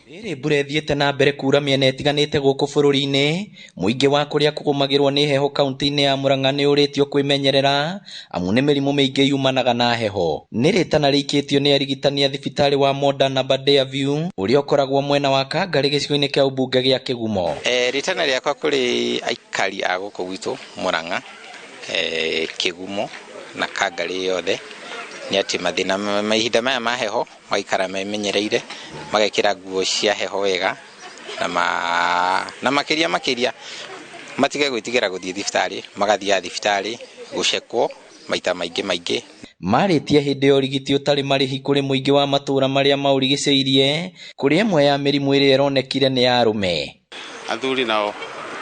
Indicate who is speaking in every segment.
Speaker 1: Iri mbura ithiĩte na mbere kura mĩena ĩtiganĩte gũkũ bũrũri-inĩ, mũingĩ wa kũrĩa kũgũmagĩrwo nĩ heho kaunti-inĩ ya Murang'a nĩ ũrĩtio kwĩmenyerera amu nĩ mĩrimũ mĩingĩ yumanaga na heho. Nĩ rĩtana rĩikĩtio nĩ arigitani a thibitarĩ wa Modern Aberdare View ũrĩa ũkoragwo mwena wa Kangarĩ gĩcigo-inĩ kĩa ũmbunge gĩa Kĩgumo.
Speaker 2: Rĩtana rĩakwa kũrĩ aikari a gũkũ gwitũ Murang'a, Kĩgumo na Kangarĩ yothe nĩ atĩ mathĩna mahinda maya ma heho magaikara memenyereire, magekĩra nguo cia heho wega na makĩria matige gwĩtigĩra gũthiĩ thibitarĩ, magathiaga thibitarĩ gũcekwo maita maingĩ.
Speaker 1: Marĩtie hĩndĩ ya ũrigiti ũtarĩ marĩhi kũrĩ mũingĩ wa matũũra marĩa maũrigicĩirie, kũrĩ ĩmwe ya mĩrimũ ĩrĩa ĩronekire nĩ ya arũme.
Speaker 3: Athuri nao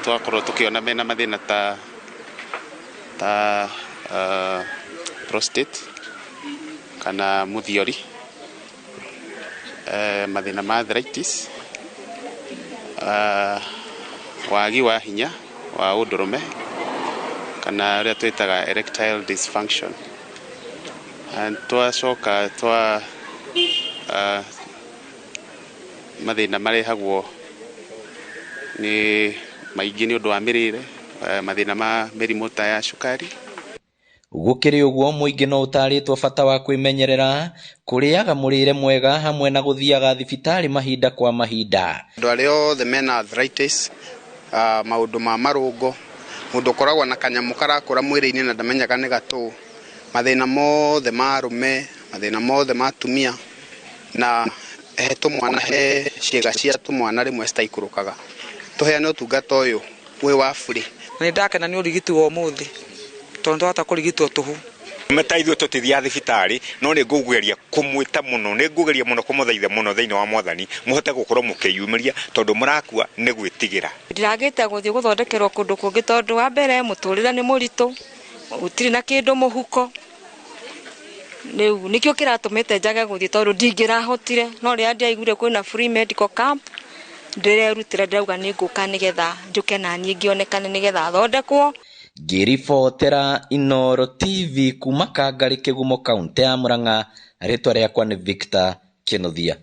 Speaker 3: twakorwo tũkĩona mena mathĩna ta prostate kana mũthiori, mathĩna ma arthritis, wagi wa hinya wa ũndũrũme kana ũrĩa twĩtaga erectile dysfunction. Twacoka mathĩna marehagwo nĩ maingĩ nĩ ũndũ wa mĩrĩre, mathĩna ma mĩrimũ ta ya cukari.
Speaker 1: Gũkĩrĩ ũguo mũingĩ no ũtarĩtwo bata wa kwĩmenyerera, kũrĩaga mũrĩre mwega hamwe na gũthiaga thibitarĩ mahinda kwa mahinda.
Speaker 4: Andũ arĩa othe mena arthritis, maũndũ ma marũngo, mũndũ ũkoragwo na kanyamũ karakũra mwĩrĩ-inĩ na ndamenyaga nĩ gatũ, mathĩna mothe ma arũme, mathĩna mothe ma atumia, na he ciĩga cia tũmwana rĩmwe citaikũrũkaga, tũheane ũtungata ũyũ wĩ wa bure.
Speaker 5: Nĩ ndakena nĩ ũrigiti wa ũmũthĩ tondũ twahota kũrigitwo tũhu.
Speaker 6: Metaithio tũtithia thibitarĩ, no nĩ ngũgeria kũmwĩta mũno, nĩ ngũgeria mũno kũmũthaitha mũno thĩinĩ wa Mwathani mũhote gũkorwo mũkĩyumĩria tondũ mũrakua nĩ gwĩtigĩra.
Speaker 7: Ndiragĩte gũthiĩ gũthondekerwo kũndũ kũngĩ tondũ wa mbere mũtũrĩre nĩ mũritũ, gũtirĩ na kĩndũ mũhuko. Rĩu nĩkĩo kĩratũmĩte njage gũthiĩ tondũ ndingĩrahotire, no rĩrĩa ndiaiguire kwĩna free medical camp ndĩrerutĩra, ndĩrauga nĩ ngũka nĩgetha njũke na niĩ ngĩonekane nĩgetha thondekwo.
Speaker 1: Ngĩribotera Inooro TV kuma Kangarĩ Kĩgumo kaunti ya Murang'a, rĩtwa rĩakwa nĩ Victor Kĩnuthia.